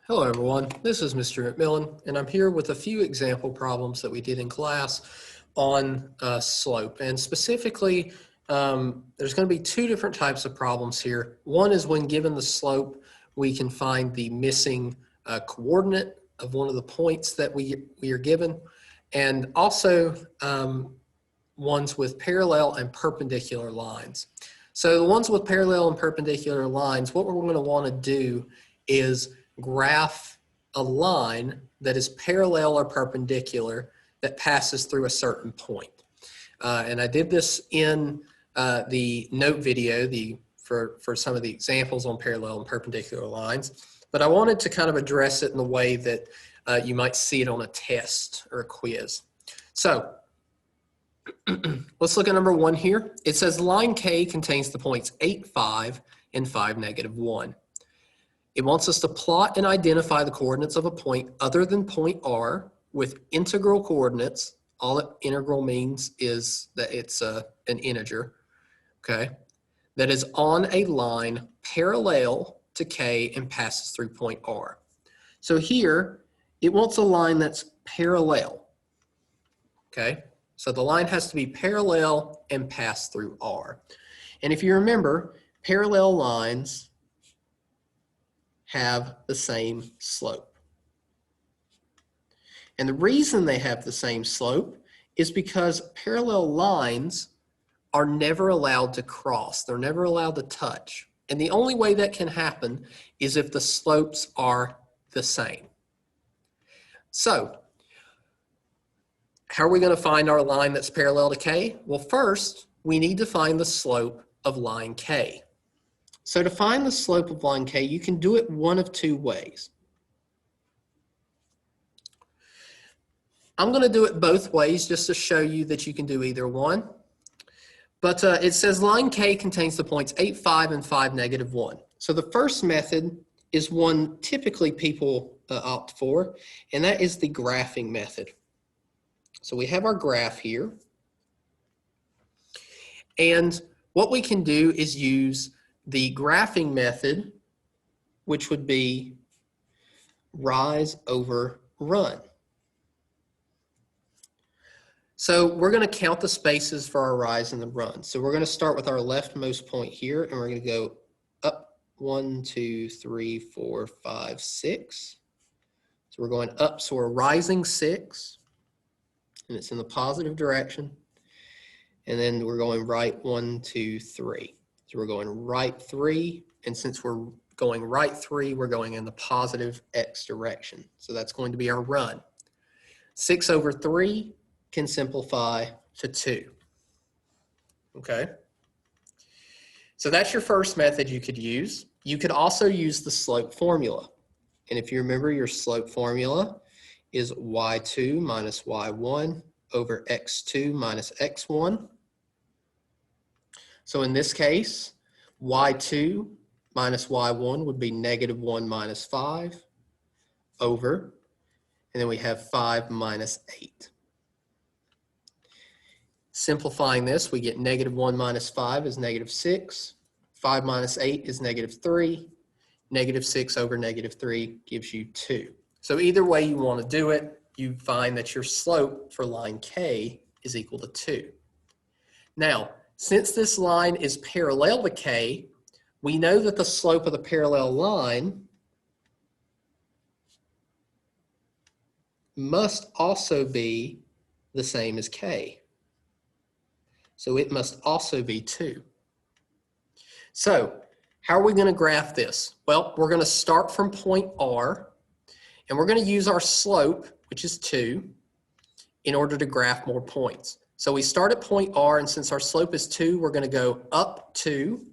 Hello everyone, this is Mr. McMillan and I'm here with a few example problems that we did in class on slope. And specifically, there's going to be two different types of problems here. One is when given the slope, we can find the missing coordinate of one of the points that we are given. And also ones with parallel and perpendicular lines. So the ones with parallel and perpendicular lines, what we're going to want to do is graph a line that is parallel or perpendicular that passes through a certain point. And I did this in the note video for some of the examples on parallel and perpendicular lines, but I wanted to kind of address it in the way that you might see it on a test or a quiz. So let's look at number one here. It says line K contains the points 8, 5, and 5, -1. It wants us to plot and identify the coordinates of a point other than point R with integral coordinates. All that integral means is that it's an integer, okay, that is on a line parallel to K and passes through point R. So here, it wants a line that's parallel, okay? So the line has to be parallel and pass through R. And if you remember, parallel lines have the same slope. And the reason they have the same slope is because parallel lines are never allowed to cross. They're never allowed to touch. And the only way that can happen is if the slopes are the same. So, how are we going to find our line that's parallel to K? Well, first, we need to find the slope of line K. So to find the slope of line K, you can do it one of two ways. I'm going to do it both ways just to show you that you can do either one. But it says line K contains the points 8, 5, and 5, -1. So the first method is one typically people opt for, and that is the graphing method. So we have our graph here. And what we can do is use the graphing method, which would be rise over run. So we're going to count the spaces for our rise and the run. So we're going to start with our leftmost point here, and we're going to go up 1, 2, 3, 4, 5, 6. So we're going up, so we're rising 6, and it's in the positive direction. And then we're going right 1, 2, 3. So we're going right 3, and since we're going right 3, we're going in the positive X direction. So that's going to be our run. 6 over 3 can simplify to 2. Okay? So that's your first method you could use. You could also use the slope formula. And if you remember, your slope formula is y2 minus y1 over x2 minus x1. So in this case, y2 minus y1 would be -1 minus 5 over, and then we have 5 minus 8. Simplifying this, we get -1 minus 5 is -6. 5 minus 8 is -3. -6 over -3 gives you 2. So either way you want to do it, you find that your slope for line K is equal to 2. Now, since this line is parallel to K, we know that the slope of the parallel line must also be the same as K. So it must also be 2. So how are we going to graph this? Well, we're going to start from point R, and we're going to use our slope, which is 2, in order to graph more points. So we start at point R, and since our slope is 2, we're going to go up 2,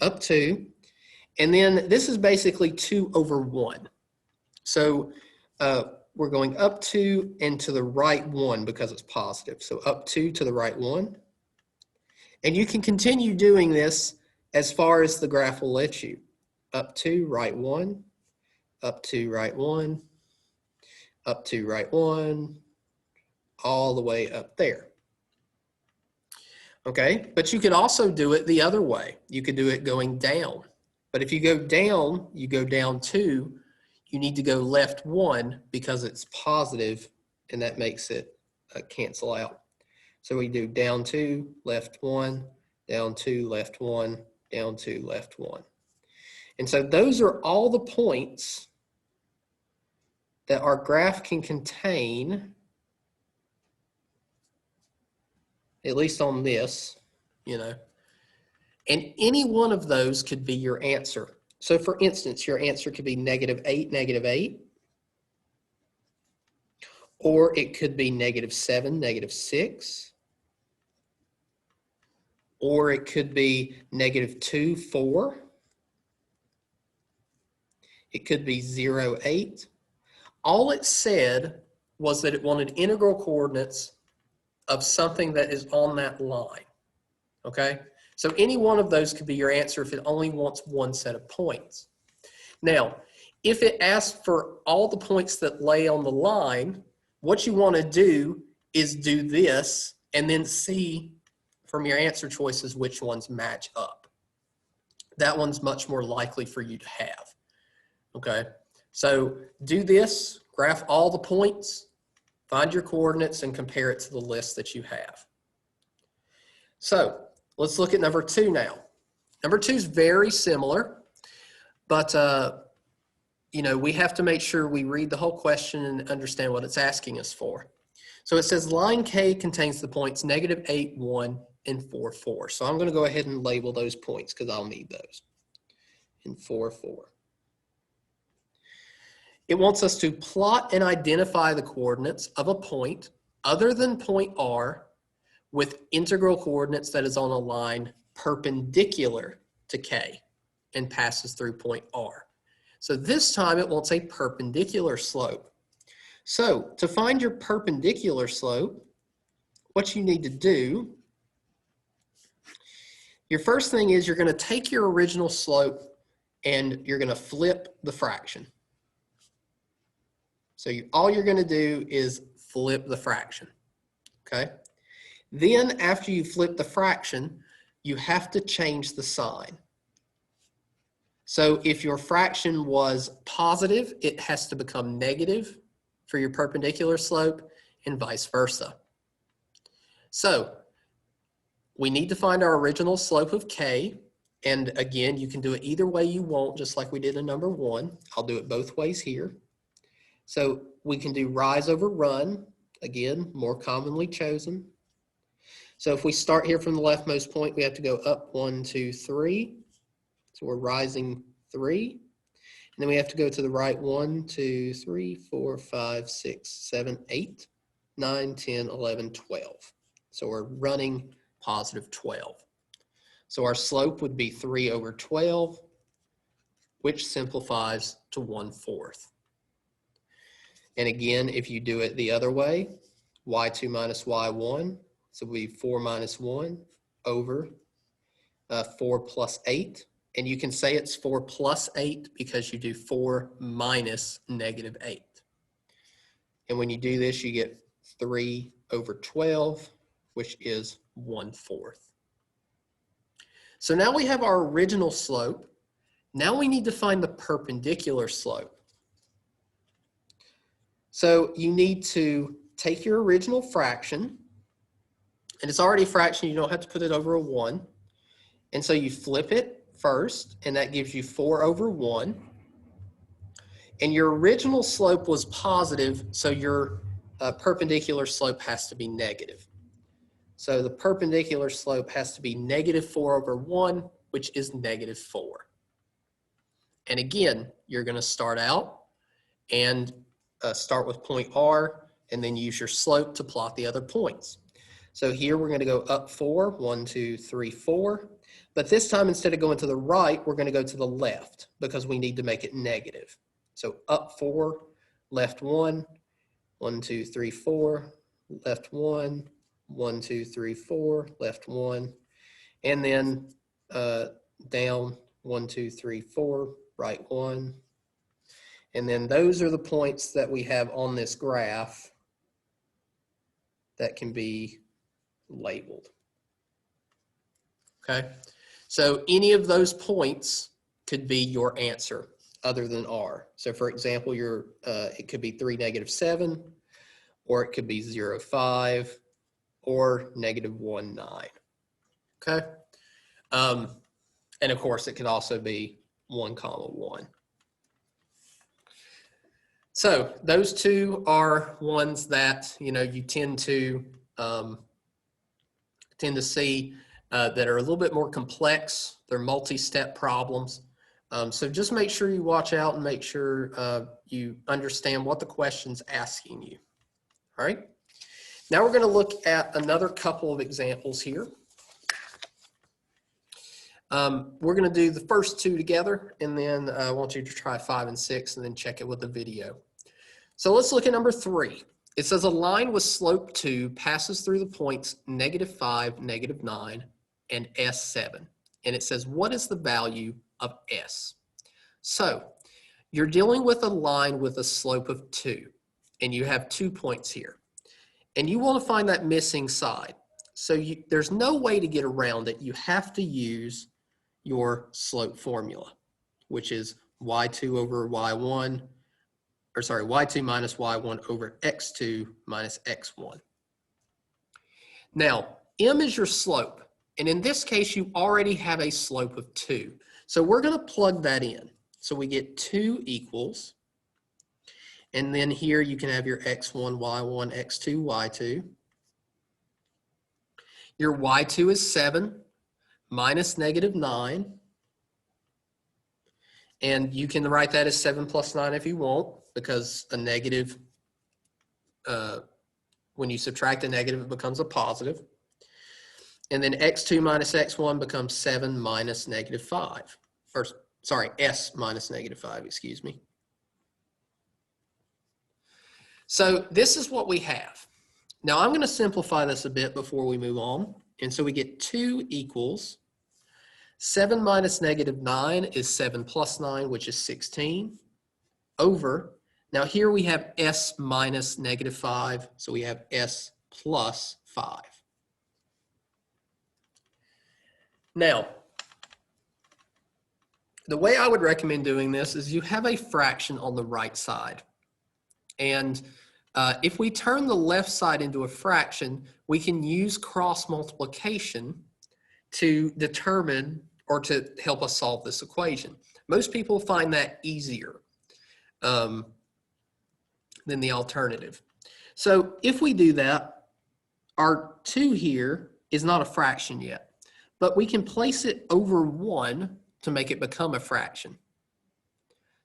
and then this is basically 2 over 1. So we're going up 2 and to the right 1 because it's positive. So up 2 to the right 1. And you can continue doing this as far as the graph will let you. Up 2, right 1, up 2, right 1, up 2, right 1, all the way up there. Okay, but you could also do it the other way. You could do it going down. But if you go down 2 you need to go left 1 because it's positive, and that makes it cancel out. So we do down 2, left 1, down 2, left 1, down 2, left 1. And so those are all the points that our graph can contain, at least on this, and any one of those could be your answer. So for instance, your answer could be -8, -8, or it could be -7, -6, or it could be -2, 4. It could be 0, 8. All it said was that it wanted integral coordinates of something that is on that line, okay? So any one of those could be your answer if it only wants one set of points. Now, if it asks for all the points that lay on the line, what you want to do is do this and then see from your answer choices which ones match up. That one's much more likely for you to have, okay? So do this, graph all the points, find your coordinates, and compare it to the list that you have. So let's look at number 2 now. Number 2 is very similar, but we have to make sure we read the whole question and understand what it's asking us for. So it says line K contains the points -8, 1, and 4, 4. So I'm going to go ahead and label those points because I'll need those. And 4, 4. It wants us to plot and identify the coordinates of a point other than point R with integral coordinates that is on a line perpendicular to K and passes through point R. So this time it wants a perpendicular slope. So to find your perpendicular slope, what you need to do, your first thing is you're going to take your original slope and you're going to flip the fraction. So all you're going to do is flip the fraction, okay? Then after you flip the fraction, you have to change the sign. So if your fraction was positive, it has to become negative for your perpendicular slope and vice versa. So we need to find our original slope of K. And again, you can do it either way you want, just like we did in number 1. I'll do it both ways here. So we can do rise over run, again, more commonly chosen. So if we start here from the leftmost point, we have to go up 1, 2, 3. So we're rising 3. And then we have to go to the right 1, 2, 3, 4, 5, 6, 7, 8, 9, 10, 11, 12. So we're running positive 12. So our slope would be 3 over 12, which simplifies to 1/4. And again, if you do it the other way, y2 minus y1, so it would be 4 minus 1 over 4 plus 8. And you can say it's 4 plus 8 because you do 4 minus -8. And when you do this, you get 3 over 12, which is 1/4. So now we have our original slope. Now we need to find the perpendicular slope. So you need to take your original fraction, and it's already a fraction, you don't have to put it over a 1. And so you flip it first, and that gives you 4 over 1. And your original slope was positive, so your perpendicular slope has to be negative. So the perpendicular slope has to be -4 over 1, which is -4. And again, you're going to start out and start with point R, and then use your slope to plot the other points. So here we're going to go up 4, 1, 2, 3, 4. But this time, instead of going to the right, we're going to go to the left because we need to make it negative. So up 4, left 1, 1, 2, 3, 4, left 1, 1, 2, 3, 4, left 1, and then down 1, 2, 3, 4, right 1. And then those are the points that we have on this graph that can be labeled. Okay, so any of those points could be your answer. other than r. So for example, it could be 3, -7, or it could be 0, 5, or -1, 9. Okay. And of course, it could also be 1, 1. So those two are ones that you tend to see that are a little bit more complex. They're multi-step problems. So just make sure you watch out and make sure you understand what the question's asking you. All right. Now we're going to look at another couple of examples here. We're going to do the first two together, and then I want you to try 5 and 6 and then check it with the video. So let's look at number 3. It says a line with slope 2 passes through the points -5, -9, and S7. And it says, what is the value of S? So you're dealing with a line with a slope of 2, and you have 2 points here. And you want to find that missing side. So there's no way to get around it. You have to use your slope formula, which is y2 over y1, or sorry, y2 minus y1 over x2 minus x1. Now, m is your slope. And in this case, you already have a slope of 2. So we're going to plug that in. So we get 2 equals. And then here you can have your x1, y1, x2, y2. Your y2 is 7 minus -9. And you can write that as 7 plus 9 if you want, because a negative, when you subtract a negative, it becomes a positive. And then x2 minus x1 becomes 7 minus -5. Or, sorry, s minus -5, excuse me. So this is what we have. Now I'm going to simplify this a bit before we move on. And so we get 2 equals 7 minus -9 is 7 plus 9, which is 16, over, now here we have s minus -5, so we have s plus 5. Now, the way I would recommend doing this is you have a fraction on the right side. And if we turn the left side into a fraction, we can use cross multiplication to determine or to help us solve this equation. Most people find that easier than the alternative. So if we do that, our 2 here is not a fraction yet, but we can place it over 1 to make it become a fraction.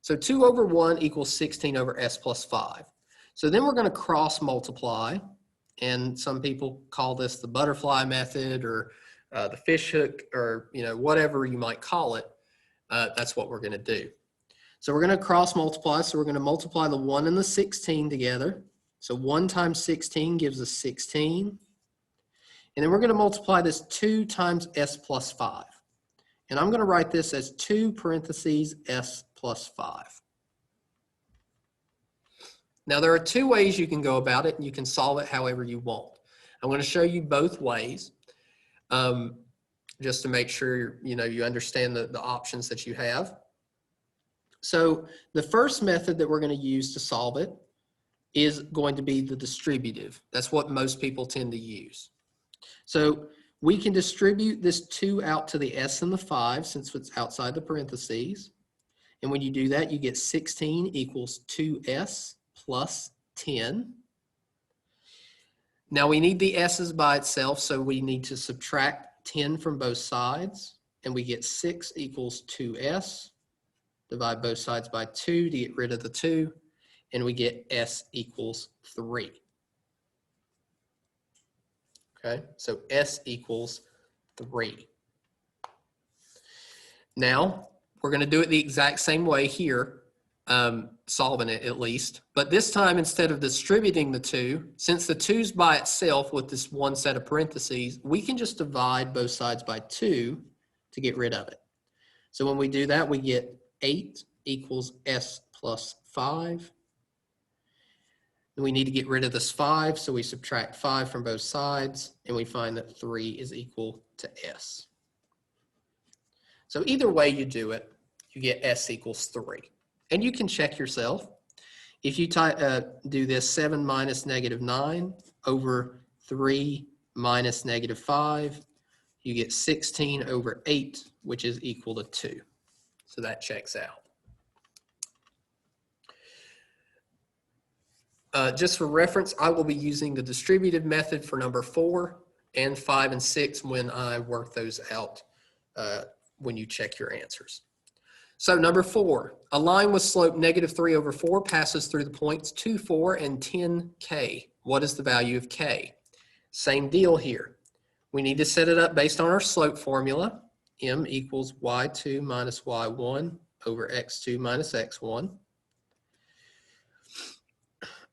So 2 over 1 equals 16 over s plus 5. So then we're going to cross multiply, and some people call this the butterfly method or the fish hook, or whatever you might call it. That's what we're going to do. So we're going to cross multiply. So we're going to multiply the 1 and the 16 together. So 1 times 16 gives us 16. And then we're going to multiply this 2 times s plus 5. And I'm going to write this as 2 parentheses s plus 5. Now there are 2 ways you can go about it, and you can solve it however you want. I'm going to show you both ways. Just to make sure you understand the options that you have. So the first method that we're going to use to solve it is going to be the distributive. That's what most people tend to use. So we can distribute this 2 out to the s and the 5 since it's outside the parentheses. And when you do that, you get 16 equals 2s plus 10. Now we need the s's by itself, so we need to subtract 10 from both sides, and we get 6 equals 2s. Divide both sides by 2 to get rid of the 2, and we get s equals 3. Okay, so s equals 3. Now, we're going to do it the exact same way here, solving it at least. But this time, instead of distributing the 2, since the 2's by itself with this one set of parentheses, we can just divide both sides by 2 to get rid of it. So when we do that, we get 8 equals s plus 5. And we need to get rid of this 5, so we subtract 5 from both sides, and we find that 3 is equal to s. So either way you do it, you get s equals 3. And you can check yourself. If you do this 7 minus negative 9 over 3 minus negative 5, you get 16 over 8, which is equal to 2. So that checks out. Just for reference, I will be using the distributive method for number 4 and 5 and 6 when I work those out when you check your answers. So number 4, a line with slope negative 3 over 4 passes through the points 2, 4, and 10k. What is the value of k? Same deal here. We need to set it up based on our slope formula. M equals y2 minus y1 over x2 minus x1.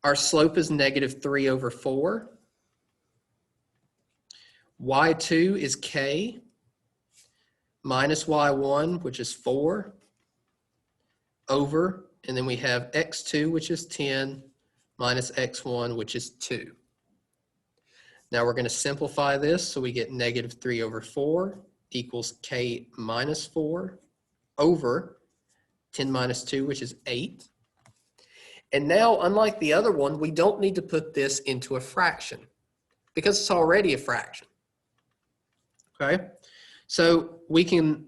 Our slope is negative 3 over 4. Y2 is k minus y1, which is 4, over, and then we have x2, which is 10, minus x1, which is 2. Now we're going to simplify this, so we get negative 3 over 4 equals k minus 4 over 10 minus 2, which is 8. And now, unlike the other one, we don't need to put this into a fraction because it's already a fraction. Okay? So we can,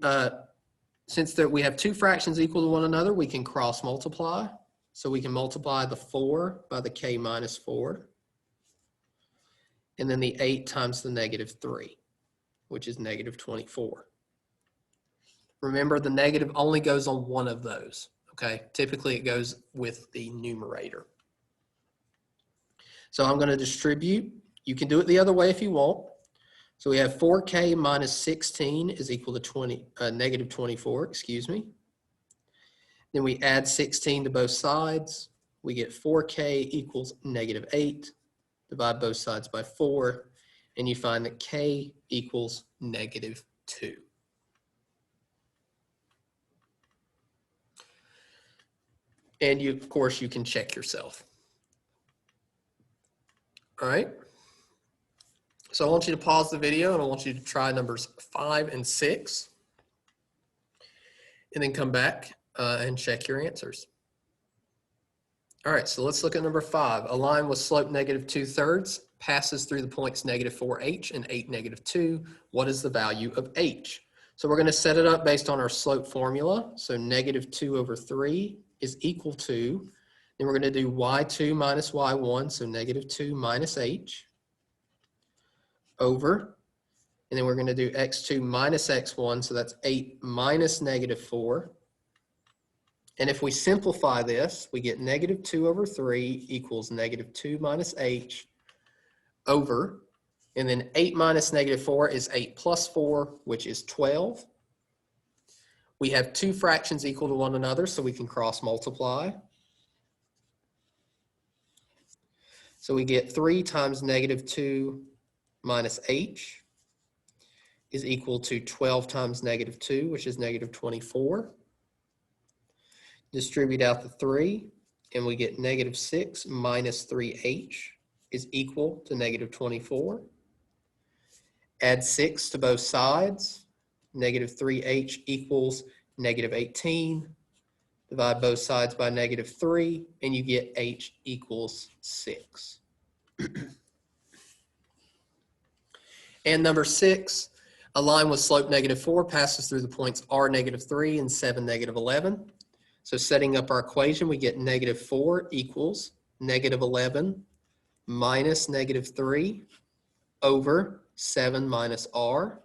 since we have two fractions equal to one another, we can cross multiply. So we can multiply the 4 by the k minus 4. And then the 8 times the negative 3, which is negative 24. Remember, the negative only goes on one of those. Okay, typically it goes with the numerator. So I'm going to distribute. You can do it the other way if you want. So we have 4k minus 16 is equal to negative 24, excuse me. Then we add 16 to both sides. We get 4k equals negative 8. Divide both sides by 4, and you find that k equals negative 2. And you, of course, you can check yourself. All right. So I want you to pause the video and I want you to try numbers 5 and 6. And then come back and check your answers. All right, so let's look at number 5. A line with slope negative 2/3 passes through the points negative 4h and 8, negative 2. What is the value of h? So we're going to set it up based on our slope formula. So negative 2 over 3 is equal to, then we're going to do y2 minus y1, so negative 2 minus h, over, and then we're going to do x2 minus x1, so that's 8 minus negative 4. And if we simplify this, we get negative 2 over 3 equals negative 2 minus h, over, and then 8 minus negative 4 is 8 plus 4, which is 12. We have two fractions equal to one another, so we can cross multiply. So we get 3 times negative 2 minus h is equal to 12 times negative 2, which is negative 24. Distribute out the 3, and we get negative 6 minus 3h is equal to negative 24. Add 6 to both sides. Negative 3h equals negative 18. Divide both sides by negative 3, and you get h equals 6. And number 6, a line with slope negative 4 passes through the points r negative 3 and 7 negative 11. So setting up our equation, we get negative 4 equals negative 11 minus negative 3 over 7 minus r.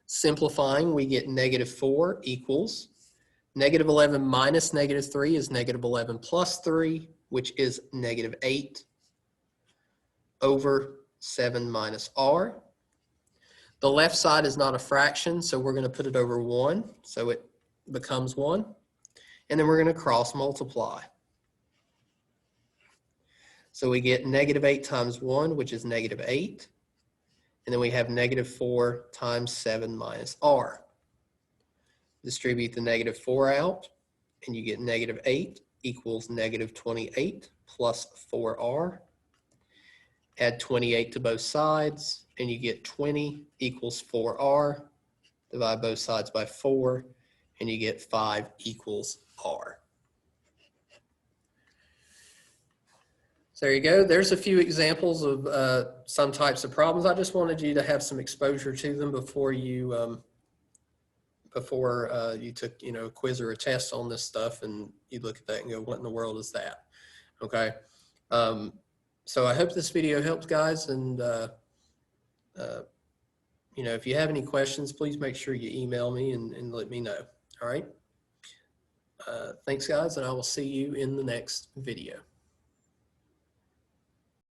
Simplifying, we get negative 4 equals negative 11 minus negative 3 is negative 11 plus 3, which is negative 8 over 7 minus r. The left side is not a fraction, so we're going to put it over 1, so it becomes 1. And then we're going to cross multiply. So we get negative 8 times 1, which is negative 8. And then we have negative 4 times 7 minus r. Distribute the negative 4 out, and you get negative 8 equals negative 28 plus 4r. Add 28 to both sides, and you get 20 equals 4r. Divide both sides by 4, and you get 5 equals are. So there you go. There's a few examples of some types of problems. I just wanted you to have some exposure to them before you you took, a quiz or a test on this stuff, and you look at that and go, what in the world is that? Okay. So I hope this video helps, guys. And, if you have any questions, please make sure you email me and let me know. All right. Thanks, guys, and I will see you in the next video.